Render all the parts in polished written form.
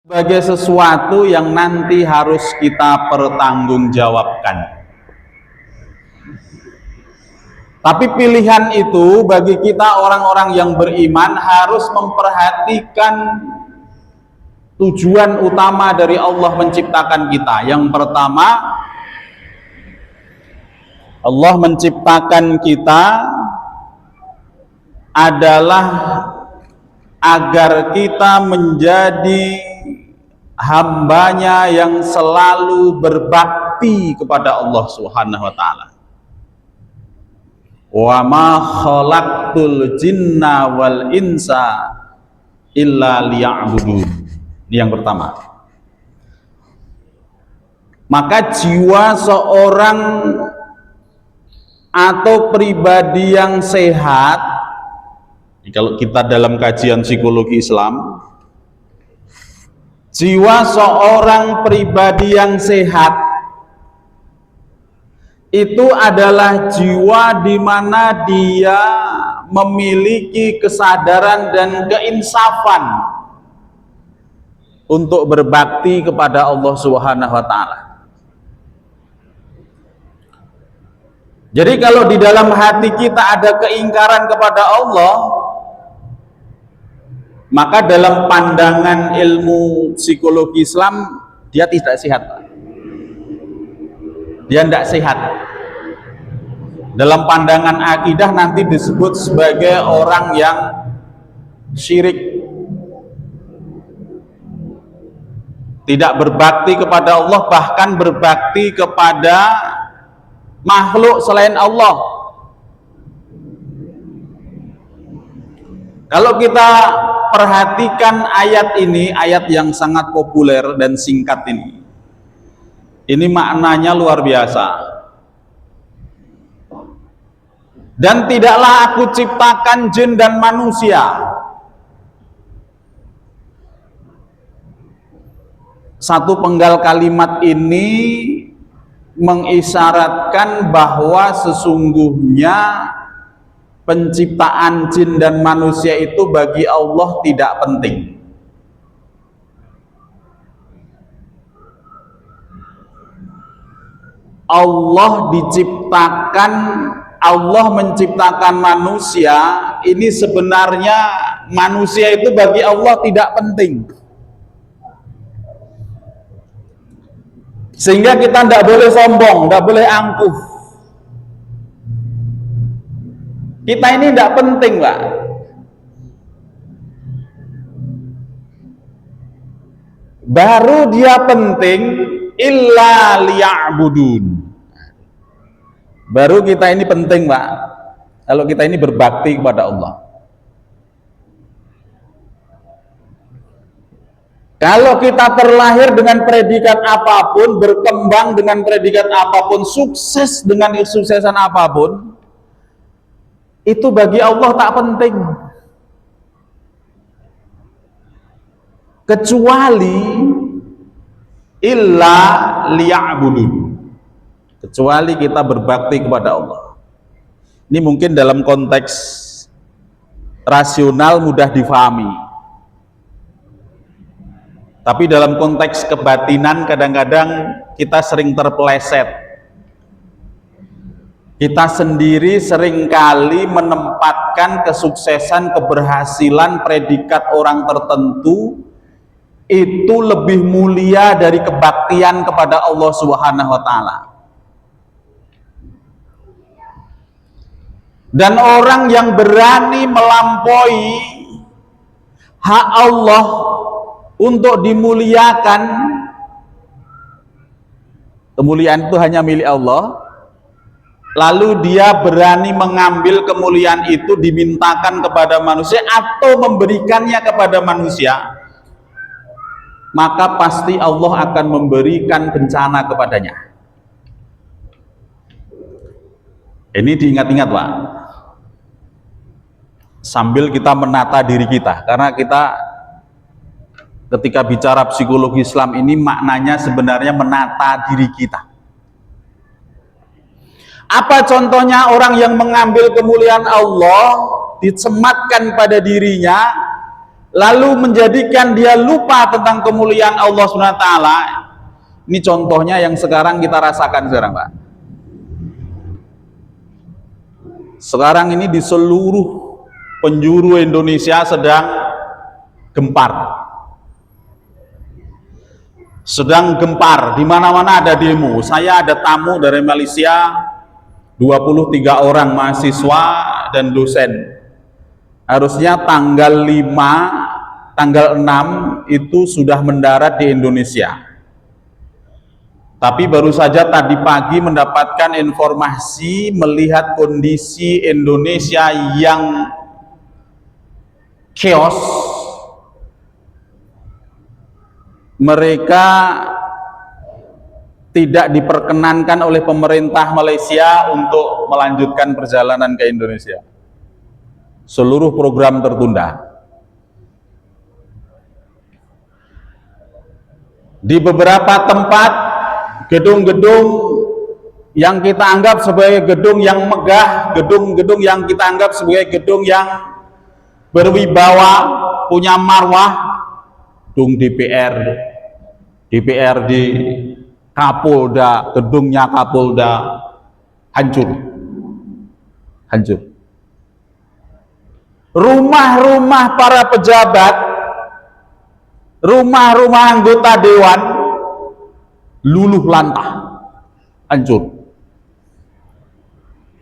sebagai sesuatu yang nanti harus kita pertanggungjawabkan. Tapi pilihan itu bagi kita orang-orang yang beriman harus memperhatikan tujuan utama dari Allah menciptakan kita. Yang pertama, Allah menciptakan kita adalah agar kita menjadi hambanya yang selalu berbakti kepada Allah Subhanahu wa ta'ala. Wa ma khalaqtul jinna wal insa illa liya'budun. Ini yang pertama. Maka jiwa seorang atau pribadi yang sehat, kalau kita dalam kajian psikologi Islam, jiwa seorang pribadi yang sehat itu adalah jiwa di mana dia memiliki kesadaran dan keinsafan untuk berbakti kepada Allah Subhanahu wa ta'ala. Jadi kalau di dalam hati kita ada keingkaran kepada Allah, maka dalam pandangan ilmu psikologi Islam dia tidak sehat. Dia tidak sehat. Dalam pandangan akidah nanti disebut sebagai orang yang syirik, tidak berbakti kepada Allah, bahkan berbakti kepada makhluk selain Allah. Kalau kita perhatikan ayat ini, ayat yang sangat populer dan singkat ini maknanya luar biasa. Dan tidaklah aku ciptakan jin dan manusia. Satu penggal kalimat ini mengisyaratkan bahwa sesungguhnya penciptaan jin dan manusia itu bagi Allah tidak penting. Allah menciptakan manusia, ini sebenarnya manusia itu bagi Allah tidak penting. Sehingga kita tidak boleh sombong, tidak boleh angkuh. Kita ini tidak penting, Pak. Baru dia penting illa liya'budun. Baru kita ini penting, Pak. Kalau kita ini berbakti kepada Allah. Kalau kita terlahir dengan predikat apapun, berkembang dengan predikat apapun, sukses dengan kesuksesan apapun, itu bagi Allah tak penting. Kecuali illa liya'budun. Kecuali kita berbakti kepada Allah. Ini mungkin dalam konteks rasional mudah difahami. Tapi dalam konteks kebatinan kadang-kadang kita sering terpeleset. Kita sendiri seringkali menempatkan kesuksesan, keberhasilan, predikat orang tertentu itu lebih mulia dari kebaktian kepada Allah Subhanahu wa ta'ala. Dan orang yang berani melampaui hak Allah untuk dimuliakan, kemuliaan itu hanya milik Allah, lalu dia berani mengambil kemuliaan itu dimintakan kepada manusia atau memberikannya kepada manusia, maka pasti Allah akan memberikan bencana kepadanya. Ini diingat-ingat, Pak, sambil kita menata diri kita, karena kita ketika bicara psikologi Islam ini maknanya sebenarnya menata diri kita. Apa contohnya orang yang mengambil kemuliaan Allah, disematkan pada dirinya, lalu menjadikan dia lupa tentang kemuliaan Allah Subhanahu wa taala. Ini contohnya yang sekarang kita rasakan sekarang, Pak. Sekarang ini di seluruh penjuru Indonesia sedang gempar. Sedang gempar, di mana-mana ada demo. Saya ada tamu dari Malaysia, 23 orang mahasiswa dan dosen. Harusnya tanggal 5, tanggal 6 itu sudah mendarat di Indonesia. Tapi baru saja tadi pagi mendapatkan informasi melihat kondisi Indonesia yang chaos. Mereka tidak diperkenankan oleh pemerintah Malaysia untuk melanjutkan perjalanan ke Indonesia. Seluruh program tertunda. Di beberapa tempat, gedung-gedung yang kita anggap sebagai gedung yang megah, gedung-gedung yang kita anggap sebagai gedung yang berwibawa, punya marwah, gedung DPR, DPRD, Kapolda, gedungnya Kapolda hancur. Hancur. Rumah-rumah para pejabat, rumah-rumah anggota dewan luluh lantah, hancur.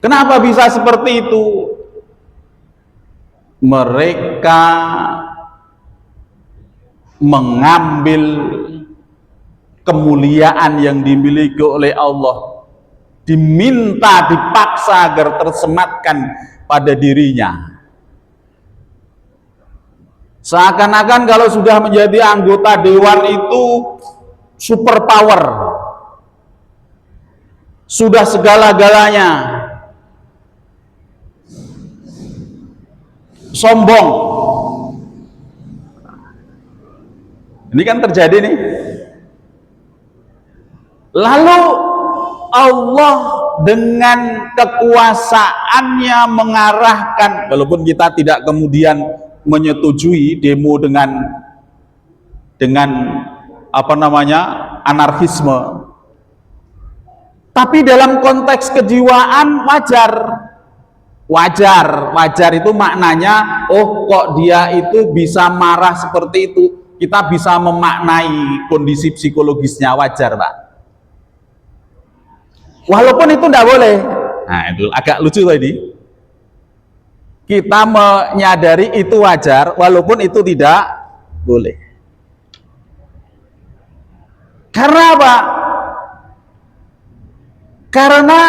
Kenapa bisa seperti itu? Mereka mengambil kemuliaan yang dimiliki oleh Allah, diminta, dipaksa agar tersematkan pada dirinya. Seakan-akan kalau sudah menjadi anggota dewan itu super power, sudah segala-galanya, sombong. Ini kan terjadi nih. Lalu Allah dengan kekuasaannya mengarahkan, walaupun kita tidak kemudian menyetujui demo dengan anarkisme, tapi dalam konteks kejiwaan wajar itu maknanya, oh kok dia itu bisa marah seperti itu, kita bisa memaknai kondisi psikologisnya, wajar, Pak. Walaupun itu tidak boleh. Nah, itu agak lucu tadi. Kita menyadari itu wajar, walaupun itu tidak boleh. Karena apa? Karena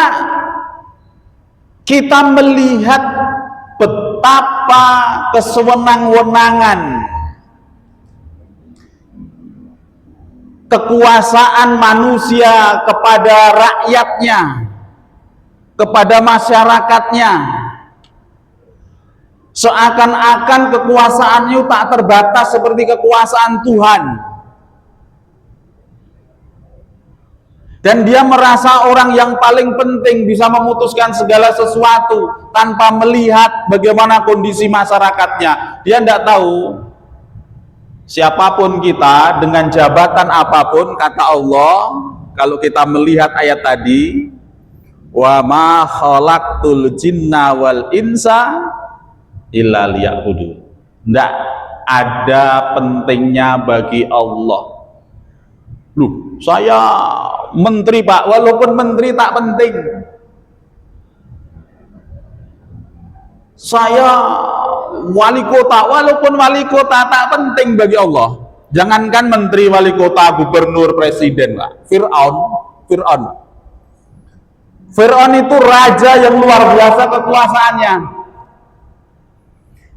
kita melihat betapa kesewenang-wenangan kekuasaan manusia kepada rakyatnya, kepada masyarakatnya, seakan-akan kekuasaannya tak terbatas seperti kekuasaan Tuhan, dan dia merasa orang yang paling penting bisa memutuskan segala sesuatu tanpa melihat bagaimana kondisi masyarakatnya. Dia tidak tahu siapapun kita, dengan jabatan apapun, kata Allah, kalau kita melihat ayat tadi, wa ma khalaqtul jinna wal insa illa liya'budun. Tidak ada pentingnya bagi Allah. Loh, saya menteri, Pak, walaupun menteri tak penting. Saya wali kota, walaupun wali kota tak penting bagi Allah. Jangankan menteri, wali kota, gubernur, presiden, Pak. Fir'aun itu raja yang luar biasa kekuasaannya.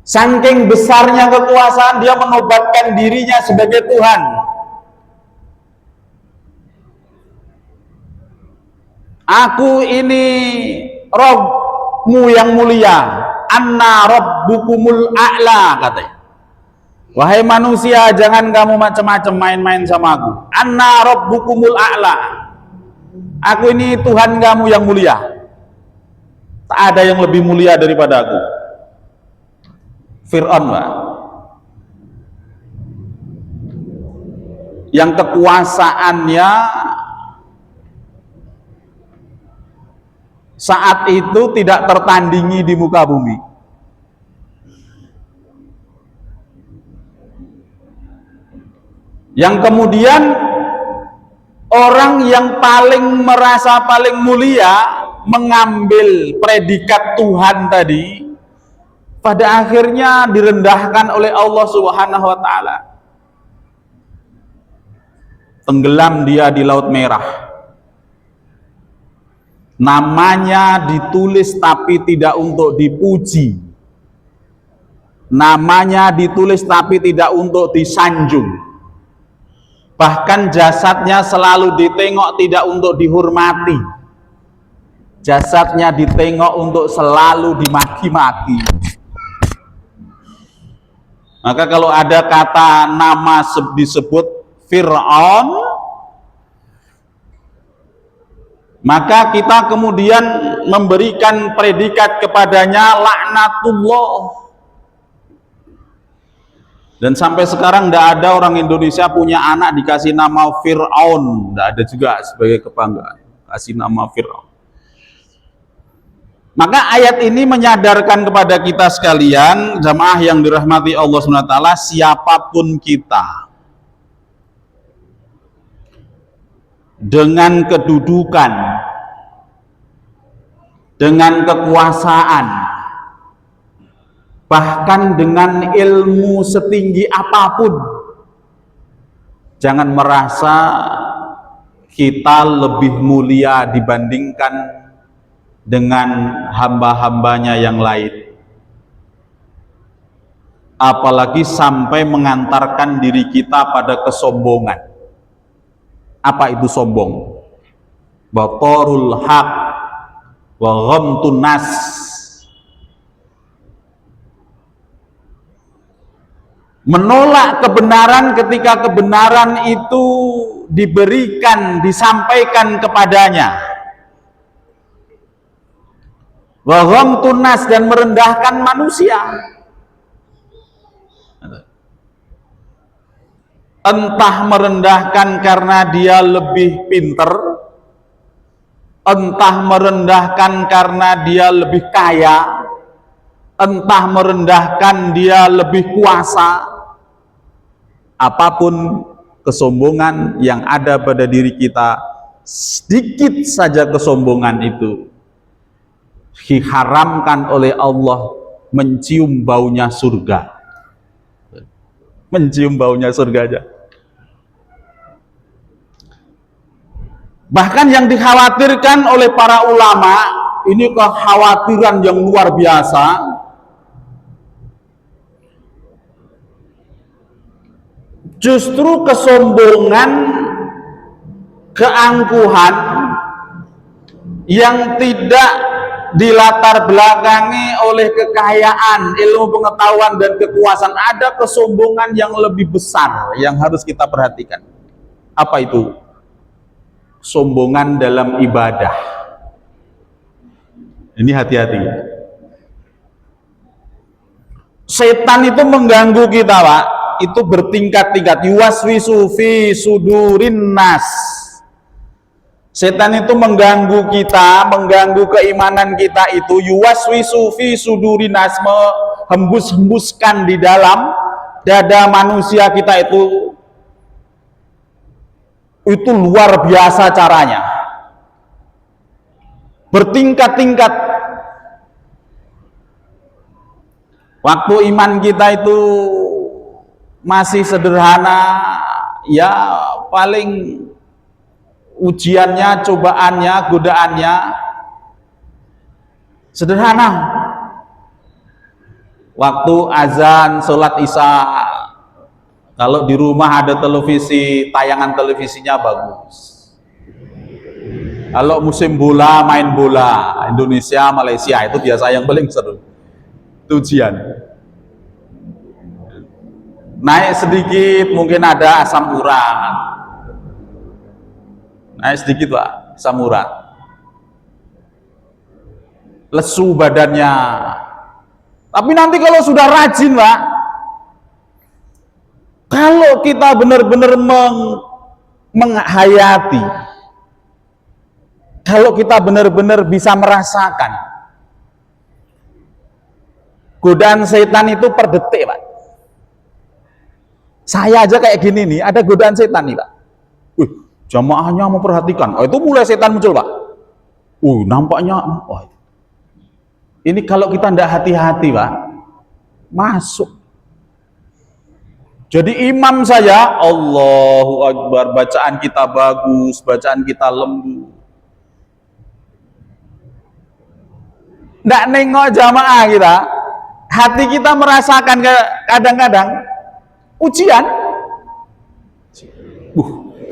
Saking besarnya kekuasaan, dia menobatkan dirinya sebagai Tuhan. Aku ini Rabbmu yang mulia, anna rabbukumul a'la, katanya. Wahai manusia, jangan kamu macam-macam main-main sama aku. Anna rabbukumul a'la, aku ini Tuhan kamu yang mulia, tak ada yang lebih mulia daripada aku. Fir'aun, Pak. yang kekuasaannya saat itu tidak tertandingi di muka bumi. Yang kemudian orang yang paling merasa paling mulia mengambil predikat Tuhan tadi, pada akhirnya direndahkan oleh Allah Subhanahu wa taala. Tenggelam dia di Laut Merah. Namanya ditulis tapi tidak untuk dipuji. Namanya ditulis tapi tidak untuk disanjung. Bahkan jasadnya selalu ditengok tidak untuk dihormati. Jasadnya ditengok untuk selalu dimaki-maki. Maka kalau ada kata nama disebut Fir'aun, maka kita kemudian memberikan predikat kepadanya laknatullah. Dan sampai sekarang tidak ada orang Indonesia punya anak dikasih nama Fir'aun, tidak ada juga sebagai kebanggaan, kasih nama Fir'aun. Maka ayat ini menyadarkan kepada kita sekalian, jamaah yang dirahmati Allah SWT, siapapun kita, dengan kedudukan, dengan kekuasaan, bahkan dengan ilmu setinggi apapun, jangan merasa kita lebih mulia dibandingkan dengan hamba-hambanya yang lain, apalagi sampai mengantarkan diri kita pada kesombongan. Apa itu sombong? Batarul haq wa ghamtun nas. Menolak kebenaran ketika kebenaran itu diberikan, disampaikan kepadanya. Wa ghamtun nas, dan merendahkan manusia. Entah merendahkan karena dia lebih pinter, entah merendahkan karena dia lebih kaya, entah merendahkan dia lebih kuasa. Apapun kesombongan yang ada pada diri kita, sedikit saja kesombongan itu diharamkan oleh Allah mencium baunya surga. Mencium baunya surga aja. Bahkan yang dikhawatirkan oleh para ulama, ini kekhawatiran yang luar biasa, justru kesombongan, keangkuhan yang tidak dilatar belakangi oleh kekayaan, ilmu pengetahuan dan kekuasaan. Ada kesombongan yang lebih besar yang harus kita perhatikan. Apa itu? Sombongan dalam ibadah. Ini hati-hati. Setan itu mengganggu kita, Pak. Itu bertingkat-tingkat. Yuwaswisu fi sudurin nas. Setan itu mengganggu kita, mengganggu keimanan kita itu. Yuwaswisu fi sudurin nas, menghembus-hembuskan di dalam dada manusia kita itu luar biasa caranya, bertingkat-tingkat. Waktu iman kita itu masih sederhana, ya paling ujiannya, cobaannya, godaannya sederhana. Waktu azan, sholat isya, kalau di rumah ada televisi, tayangan televisinya bagus. Kalau musim bola, main bola Indonesia, Malaysia, itu biasa yang paling seru. Itu ujian. Naik sedikit mungkin ada asam urat. Naik sedikit, Pak, asam urat. Lesu badannya. Tapi nanti kalau sudah rajin, Pak, Kalau kita benar-benar menghayati, kalau kita benar-benar bisa merasakan godaan setan itu per detik, Pak. Saya aja kayak gini nih, ada godaan setan nih, Pak. Jamaahnya memperhatikan. Oh, itu mulai setan muncul, Pak. Nampaknya ini kalau kita tidak hati-hati, Pak, masuk. Jadi imam saya, Allahu Akbar, bacaan kita bagus, bacaan kita lembut. Nggak nengok jamaah kita, hati kita merasakan kadang-kadang ujian.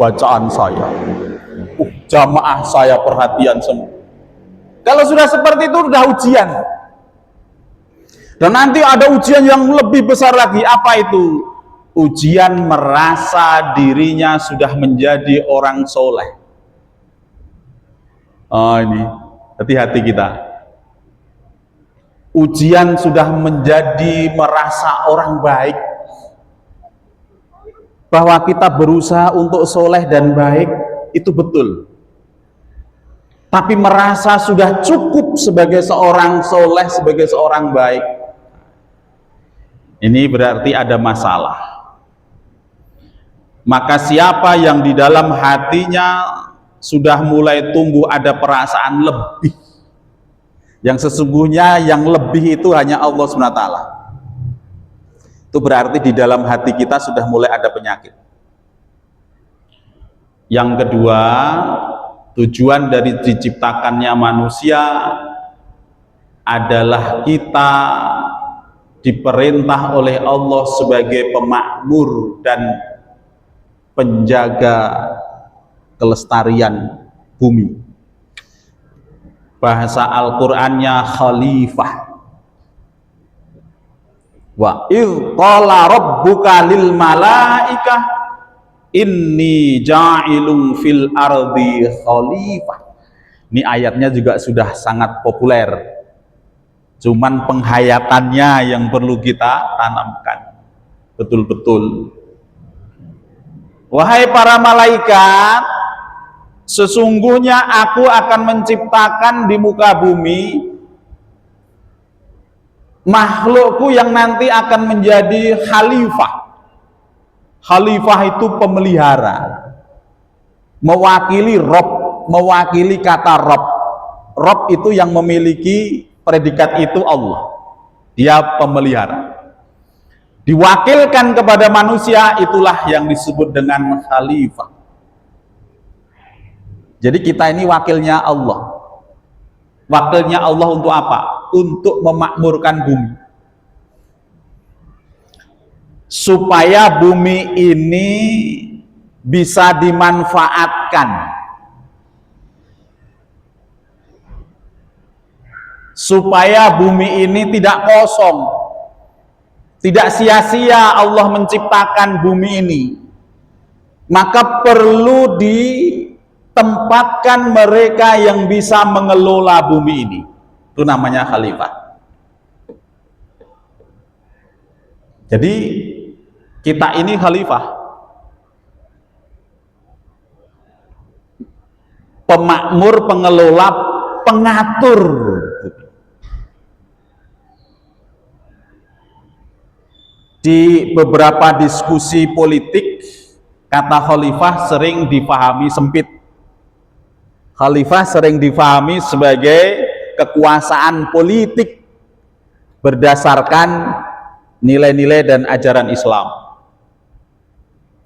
Bacaan saya, jamaah saya perhatian semua. Kalau sudah seperti itu sudah ujian. Dan nanti ada ujian yang lebih besar lagi. Apa itu? Ujian merasa dirinya sudah menjadi orang soleh. Ini hati-hati kita. Ujian sudah menjadi merasa orang baik, bahwa kita berusaha untuk soleh dan baik, itu betul. Tapi merasa sudah cukup sebagai seorang soleh, sebagai seorang baik, ini berarti ada masalah. Maka siapa yang di dalam hatinya sudah mulai tumbuh ada perasaan lebih, yang sesungguhnya yang lebih itu hanya Allah SWT, itu berarti di dalam hati kita sudah mulai ada penyakit. Yang kedua, tujuan dari diciptakannya manusia adalah kita diperintah oleh Allah sebagai pemakmur dan penjaga kelestarian bumi. Bahasa Al-Qur'annya khalifah. Wa idh qala rabbuka lil malaikah inni ja'ilun fil ardi khalifah. Ini ayatnya juga sudah sangat populer. Cuman penghayatannya yang perlu kita tanamkan betul-betul. Wahai para malaikat, sesungguhnya aku akan menciptakan di muka bumi makhlukku yang nanti akan menjadi khalifah. Khalifah itu pemelihara, mewakili Rob, mewakili kata Rob. Rob itu yang memiliki predikat itu Allah, dia pemelihara. Diwakilkan kepada manusia, itulah yang disebut dengan khalifah. Jadi kita ini wakilnya Allah. Wakilnya Allah untuk apa? Untuk memakmurkan bumi, supaya bumi ini bisa dimanfaatkan, supaya bumi ini tidak kosong, tidak sia-sia Allah menciptakan bumi ini. Maka perlu ditempatkan mereka yang bisa mengelola bumi ini. Itu namanya khalifah. Jadi kita ini khalifah, pemakmur, pengelola, pengatur. Di beberapa diskusi politik, kata khalifah sering difahami sempit. Khalifah sering difahami sebagai kekuasaan politik berdasarkan nilai-nilai dan ajaran Islam,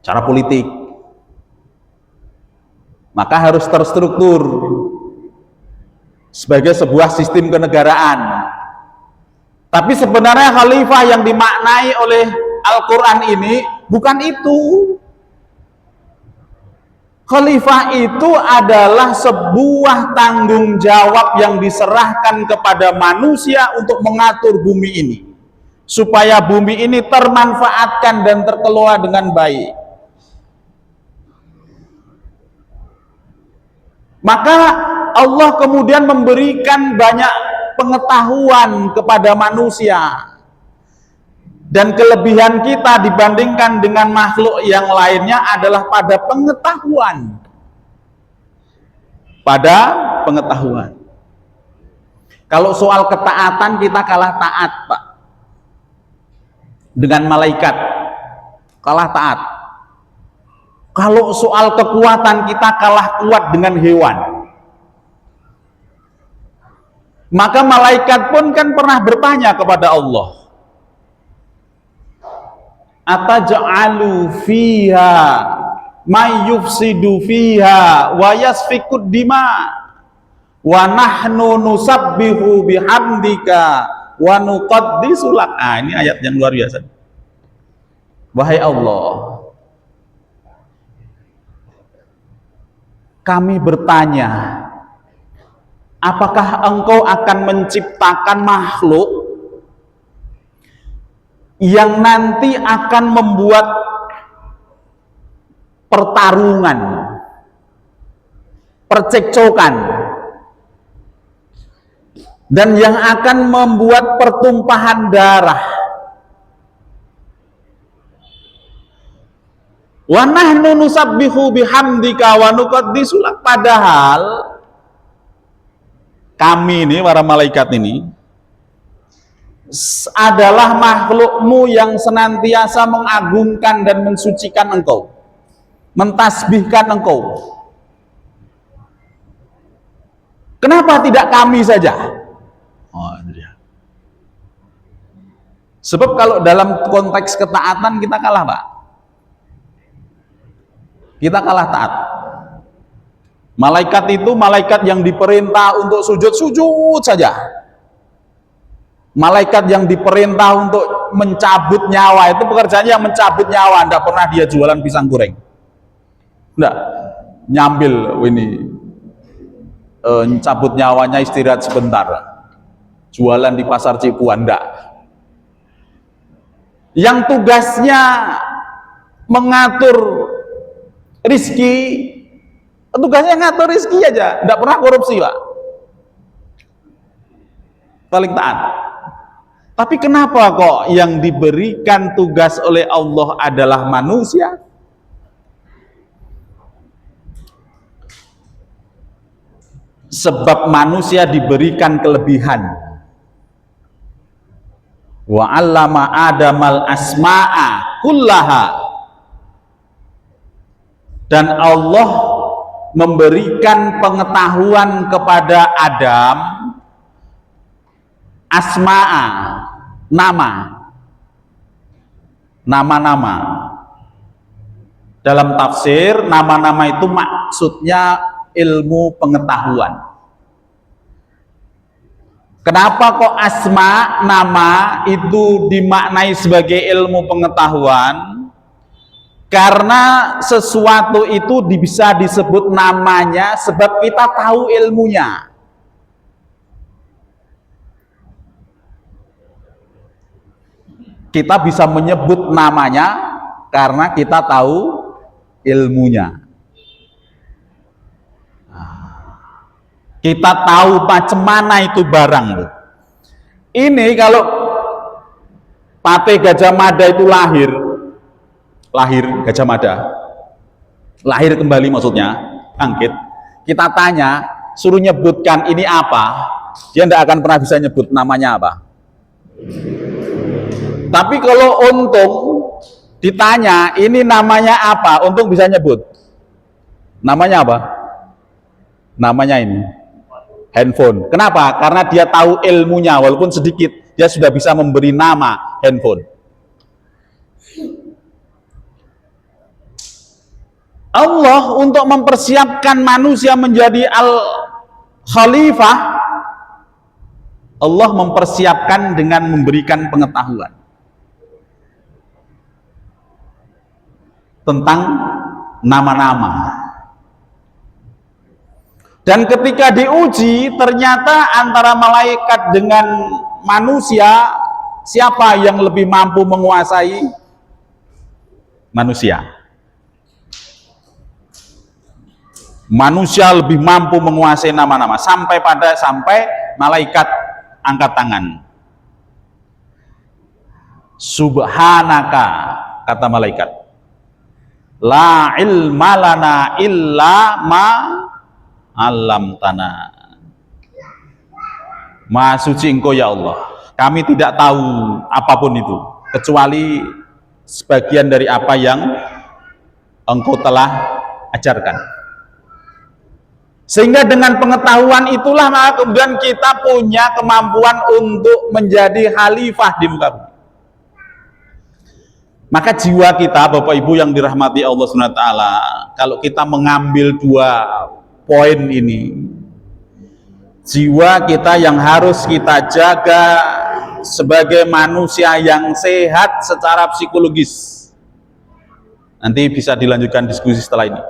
cara politik. Maka harus terstruktur sebagai sebuah sistem kenegaraan. Tapi sebenarnya khalifah yang dimaknai oleh Al-Quran ini bukan itu. Khalifah itu adalah sebuah tanggung jawab yang diserahkan kepada manusia untuk mengatur bumi ini, supaya bumi ini termanfaatkan dan terkelola dengan baik. Maka Allah kemudian memberikan banyak pengetahuan kepada manusia, Dan kelebihan kita dibandingkan dengan makhluk yang lainnya adalah pada pengetahuan. Pada pengetahuan. Kalau soal ketaatan kita kalah taat, Pak. Dengan malaikat kalah taat. Kalau soal kekuatan kita kalah kuat dengan hewan. Maka malaikat pun kan pernah bertanya kepada Allah, ataj'alu fiha may yufsidu fiha wa yasfikud dima wa nahnu nusabbihu bihamdika wa nuqaddisu lak. Ini ayat yang luar biasa. Wahai Allah, kami bertanya, apakah engkau akan menciptakan makhluk yang nanti akan membuat pertarungan, percekcokan, dan yang akan membuat pertumpahan darah. Wa nahnu nusabbihu bihamdika wa nuqaddisu lak. Padahal kami ini, para malaikat ini, adalah makhlukmu yang senantiasa mengagungkan dan mensucikan engkau, mentasbihkan engkau. Kenapa tidak kami saja? Oh, ini dia. Sebab kalau dalam konteks ketaatan kita kalah, Pak. Kita kalah taat. Malaikat itu malaikat yang diperintah untuk sujud saja. Malaikat yang diperintah untuk mencabut nyawa, itu pekerjaannya yang mencabut nyawa. Tidak pernah dia jualan pisang goreng. Tidak. Nyambil ini, cabut nyawanya, istirahat sebentar. Jualan di pasar Cipuan. Tidak. Yang tugasnya mengatur rizki, tugasnya ngatur rizki aja, tidak pernah korupsi, Pak. Paling taat. Tapi kenapa kok yang diberikan tugas oleh Allah adalah manusia? Sebab manusia diberikan kelebihan. Wa 'allama Adamal asma'a kullaha. Dan Allah memberikan pengetahuan kepada Adam asma'a, nama-nama. Dalam tafsir, nama-nama itu maksudnya ilmu pengetahuan. Kenapa kok asma, nama itu dimaknai sebagai ilmu pengetahuan? Karena sesuatu itu bisa disebut namanya sebab kita tahu ilmunya. Kita bisa menyebut namanya karena kita tahu ilmunya. Kita tahu macam mana itu barang. Ini kalau Patih Gajah Mada itu lahir Gajah Mada, lahir kembali maksudnya, bangkit. Kita tanya, suruh nyebutkan ini apa, dia tidak akan pernah bisa nyebut namanya apa. Tapi kalau untung ditanya ini namanya apa, untung bisa nyebut. Namanya apa? Namanya ini handphone. Kenapa? Karena dia tahu ilmunya, walaupun sedikit, dia sudah bisa memberi nama handphone. Allah untuk mempersiapkan manusia menjadi al-khalifah, Allah mempersiapkan dengan memberikan pengetahuan tentang nama-nama. Dan ketika diuji, ternyata antara malaikat dengan manusia, siapa yang lebih mampu menguasai? Manusia. Manusia lebih mampu menguasai nama-nama, sampai malaikat angkat tangan. Subhanaka, kata malaikat, la ilma lana illa ma 'allamtana. Maha suci Engkau ya Allah, kami tidak tahu apapun itu kecuali sebagian dari apa yang Engkau telah ajarkan. Sehingga dengan pengetahuan itulah maka kemudian kita punya kemampuan untuk menjadi khalifah di muka bumi. Maka jiwa kita, Bapak Ibu yang dirahmati Allah SWT, kalau kita mengambil dua poin ini, jiwa kita yang harus kita jaga sebagai manusia yang sehat secara psikologis. Nanti bisa dilanjutkan diskusi setelah ini.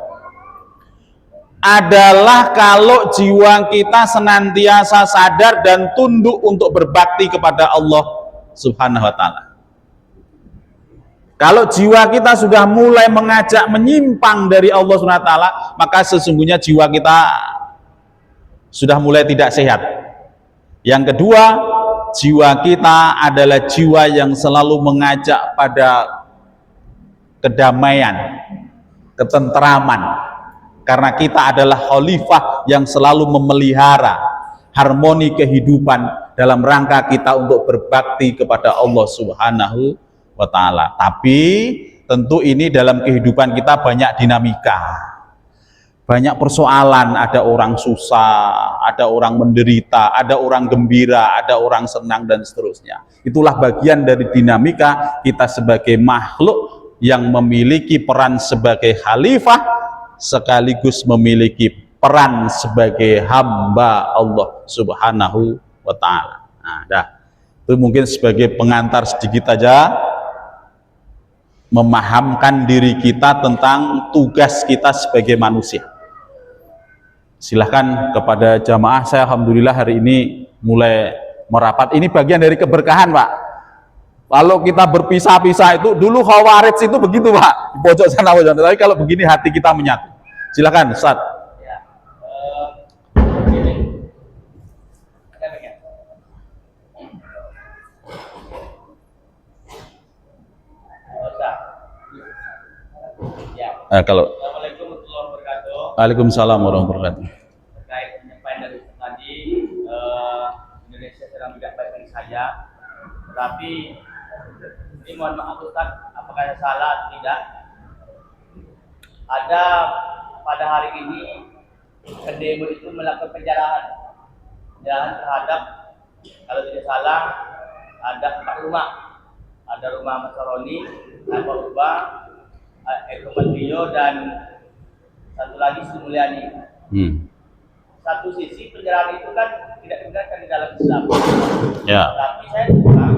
Adalah kalau jiwa kita senantiasa sadar dan tunduk untuk berbakti kepada Allah Subhanahu wa Ta'ala. Kalau jiwa kita sudah mulai mengajak menyimpang dari Allah Subhanahu wa Ta'ala, maka sesungguhnya jiwa kita sudah mulai tidak sehat. Yang kedua, jiwa kita adalah jiwa yang selalu mengajak pada kedamaian, ketentraman. Karena kita adalah khalifah yang selalu memelihara harmoni kehidupan dalam rangka kita untuk berbakti kepada Allah Subhanahu wa Ta'ala. Tapi tentu ini dalam kehidupan kita banyak dinamika, banyak persoalan, ada orang susah, ada orang menderita, ada orang gembira, ada orang senang, dan seterusnya. Itulah bagian dari dinamika kita sebagai makhluk yang memiliki peran sebagai khalifah sekaligus memiliki peran sebagai hamba Allah Subhanahu wa Ta'ala. Nah, itu mungkin sebagai pengantar sedikit aja, memahamkan diri kita tentang tugas kita sebagai manusia. Silahkan kepada jamaah, saya alhamdulillah hari ini mulai merapat. Ini bagian dari keberkahan, Pak. Kalau kita berpisah-pisah itu, dulu Khawarij itu begitu, Pak, di pojok sana, tapi kalau begini hati kita menyatu. Silakan, Ustaz. Kalau Assalamualaikum warahmatullahi wabarakatuh. Waalaikumsalam warahmatullahi wabarakatuh. Terkait penyampaian dari tadi, Indonesia sedang tidak baik bagi saya. Tetapi ini mohon maaf Ustaz, apakah saya salah atau tidak? Ada pada hari ini pendemo itu melakukan penjarahan terhadap, kalau tidak salah, ada 4 rumah. Ada rumah Mas Roni, Pak Ubah, Eko Matrio, dan satu lagi Sri Mulyani. Satu sisi penjarahan itu kan tidak dibenarkan di dalam Islam. Ya. Tapi saya bilang,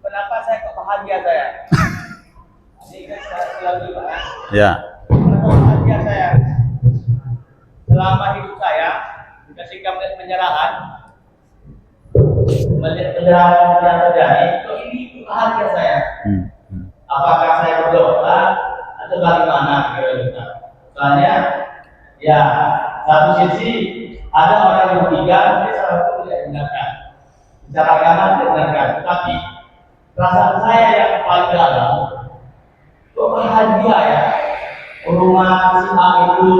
kenapa saya kok bahagia saya? Ini kan selalu juga ya. Ya. Kenapa bahagia saya? Selama hidup saya, ketika melihat penjarahan yang terjadi, itu ini bahagia saya. Apakah saya berdoa atau bagaimana? Soalnya, ya satu sisi ada orang yang bertiga, ini salah satu tidak dibenarkan. Secara agama tidak dibenarkan. Tetapi perasaan saya yang paling dalam, kok bahagia ya, rumah si A itu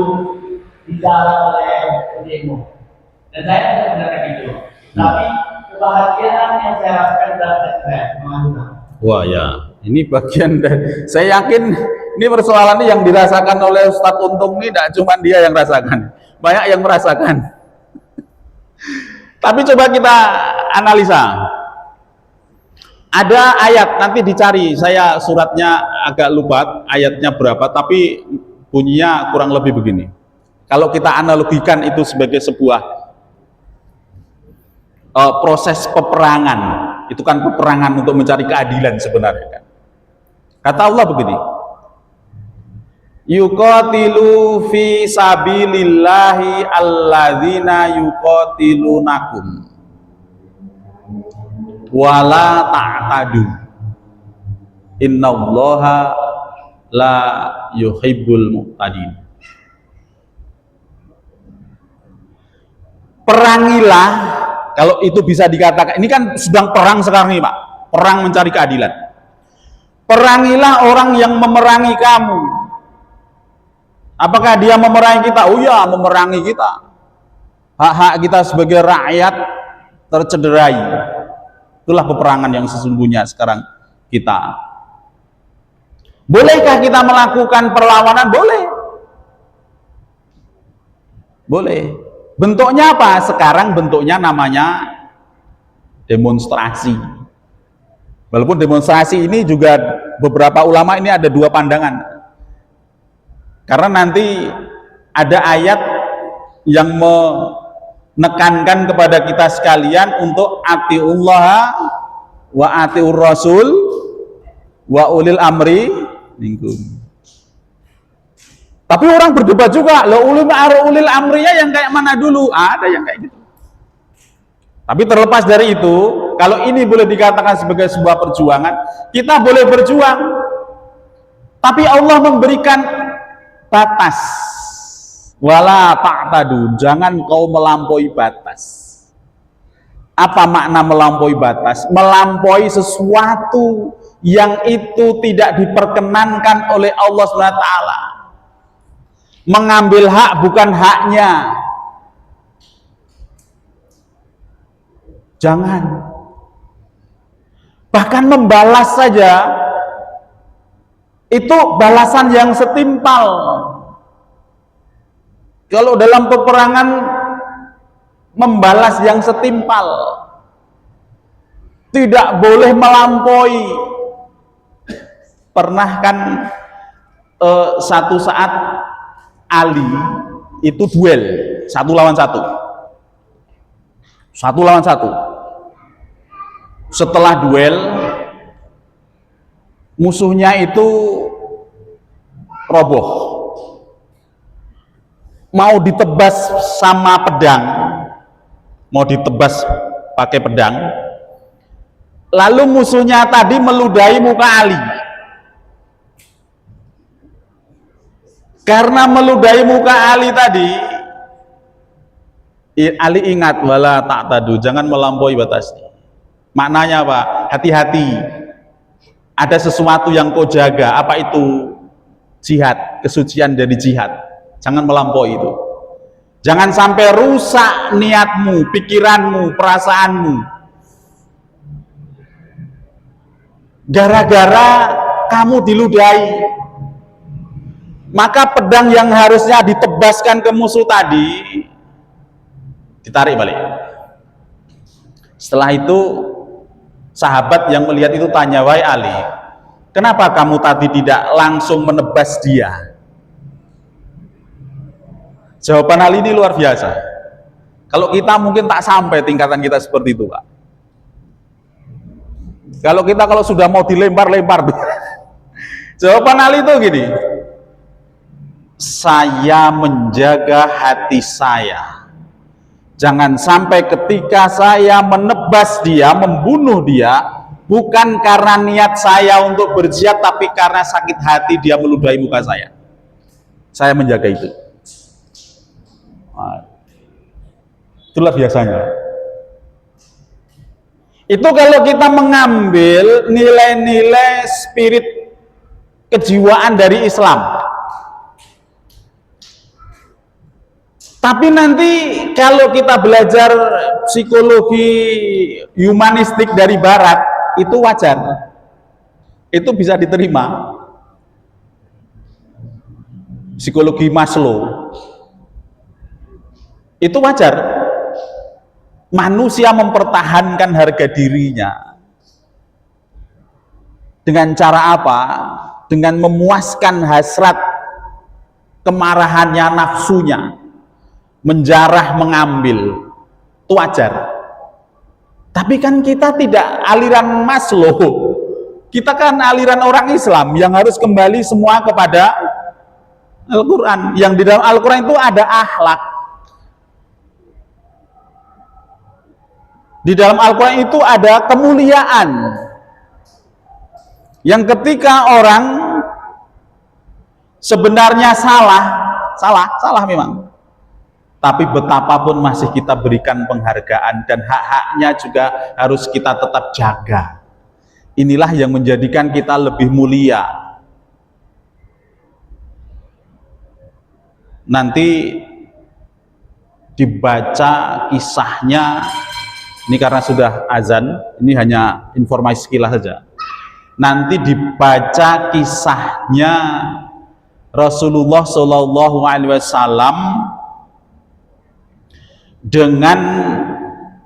dijalan oleh pendemo. Dan saya tidak benarkan itu. Tapi kebahagiaan yang saya rasakan dalam saya mengajukan. Wah ya, ini bagian dari, saya yakin ini persoalan yang dirasakan oleh Ustadz Untung ini tidak cuma dia yang rasakan, banyak yang merasakan. Tapi coba kita analisa. Ada ayat, nanti dicari, saya suratnya agak lupa ayatnya berapa, tapi bunyinya kurang lebih begini. Kalau kita analogikan itu sebagai sebuah proses peperangan, itu kan peperangan untuk mencari keadilan sebenarnya kan. Kata Allah begini, yuqatilu fi sabilillahi alladzina yuqatilunakum wala ta'tadu innallaha la yuhibbul muqtadin. Perangilah, kalau itu bisa dikatakan, ini kan sedang perang sekarang nih Pak, perang mencari keadilan. Perangilah orang yang memerangi kamu. Apakah dia memerangi kita? Oh ya, memerangi kita. Hak-hak kita sebagai rakyat tercederai. Itulah peperangan yang sesungguhnya sekarang kita. Bolehkah kita melakukan perlawanan? Boleh. Boleh. Bentuknya apa? Sekarang bentuknya namanya demonstrasi. Walaupun demonstrasi ini juga beberapa ulama ini ada dua pandangan. Karena nanti ada ayat yang menekankan kepada kita sekalian untuk atiullah wa atiur rasul wa ulil amri minkum. Tapi orang berdebat juga, lo ulil amrinya yang kayak mana dulu? Ada yang kayak gitu. Tapi terlepas dari itu, kalau ini boleh dikatakan sebagai sebuah perjuangan, kita boleh berjuang. Tapi Allah memberikan batas. Wala ta'tadu, jangan kau melampaui batas. Apa makna melampaui batas? Melampaui sesuatu yang itu tidak diperkenankan oleh Allah SWT. Mengambil hak bukan haknya. Jangan. Bahkan membalas saja itu balasan yang setimpal. Kalau dalam peperangan membalas yang setimpal, tidak boleh melampaui. Pernah kan satu saat Ali itu duel 1 lawan 1. 1 lawan 1. Setelah duel, musuhnya itu roboh, mau ditebas sama pedang, mau ditebas pakai pedang. Lalu musuhnya tadi meludahi muka Ali. Karena meludahi muka Ali tadi, Ali ingat, wala ta'tadu, jangan melampaui batasnya. Maknanya apa? Hati-hati. Ada sesuatu yang kau jaga. Apa itu? Jihad, kesucian dari jihad. Jangan melampaui itu. Jangan sampai rusak niatmu, pikiranmu, perasaanmu. Gara-gara kamu diludahi. Maka pedang yang harusnya ditebaskan ke musuh tadi ditarik balik. Setelah itu sahabat yang melihat itu tanya, wahai Ali, kenapa kamu tadi tidak langsung menebas dia? Jawaban Ali ini luar biasa. Kalau kita mungkin tak sampai tingkatan kita seperti itu, Pak. Kalau sudah mau dilempar-lempar. Jawaban Ali itu gini, saya menjaga hati saya. Jangan sampai ketika saya menebas dia, membunuh dia, bukan karena niat saya untuk berjihad, tapi karena sakit hati dia meludahi muka saya. Saya menjaga itu. Nah, itulah biasanya. Itu kalau kita mengambil nilai-nilai spirit kejiwaan dari Islam. Tapi nanti kalau kita belajar psikologi humanistik dari Barat, itu wajar. Itu bisa diterima. Psikologi Maslow. Itu wajar. Manusia mempertahankan harga dirinya. Dengan cara apa? Dengan memuaskan hasrat kemarahannya, nafsunya. Menjarah, mengambil, itu wajar. Tapi kan kita tidak aliran Maslow, kita kan aliran orang Islam yang harus kembali semua kepada Al-Quran. Yang di dalam Al-Quran itu ada akhlak. Di dalam Al-Quran itu ada kemuliaan. Yang ketika orang sebenarnya salah memang. Tapi betapapun masih kita berikan penghargaan dan hak-haknya juga harus kita tetap jaga. inilah yang menjadikan kita lebih mulia. Nanti dibaca kisahnya, ini karena sudah azan, ini hanya informasi sekilas saja. Nanti dibaca kisahnya Rasulullah Shallallahu Alaihi Wasallam dengan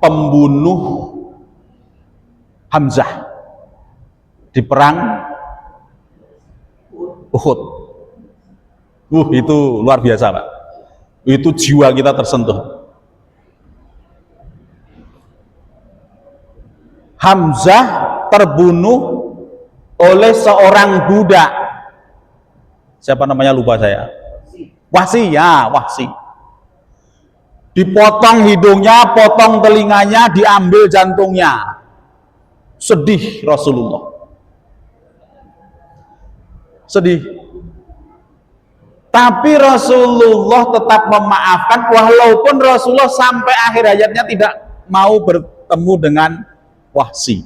pembunuh Hamzah di perang Uhud. Itu luar biasa, Pak. Itu jiwa kita tersentuh. Hamzah terbunuh oleh seorang budak. Siapa namanya lupa saya. Wahsi, ya, Wahsi. Dipotong hidungnya, potong telinganya, diambil jantungnya. Sedih Rasulullah. Sedih. Tapi Rasulullah tetap memaafkan, walaupun Rasulullah sampai akhir hayatnya tidak mau bertemu dengan Wahsi.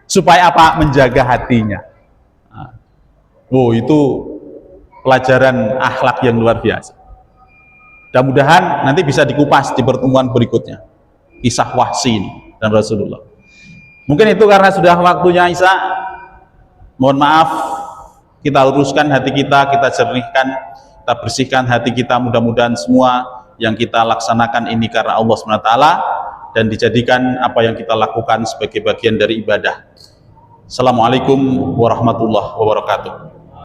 Supaya apa? Menjaga hatinya. Itu pelajaran akhlak yang luar biasa. Mudah-mudahan nanti bisa dikupas di pertemuan berikutnya, kisah Wahsi dan Rasulullah. Mungkin itu karena sudah waktunya Isa. Mohon maaf, kita luruskan hati kita, kita jernihkan, kita bersihkan hati kita. Mudah-mudahan semua yang kita laksanakan ini karena Allah SWT, dan dijadikan apa yang kita lakukan sebagai bagian dari ibadah. Assalamualaikum warahmatullahi wabarakatuh.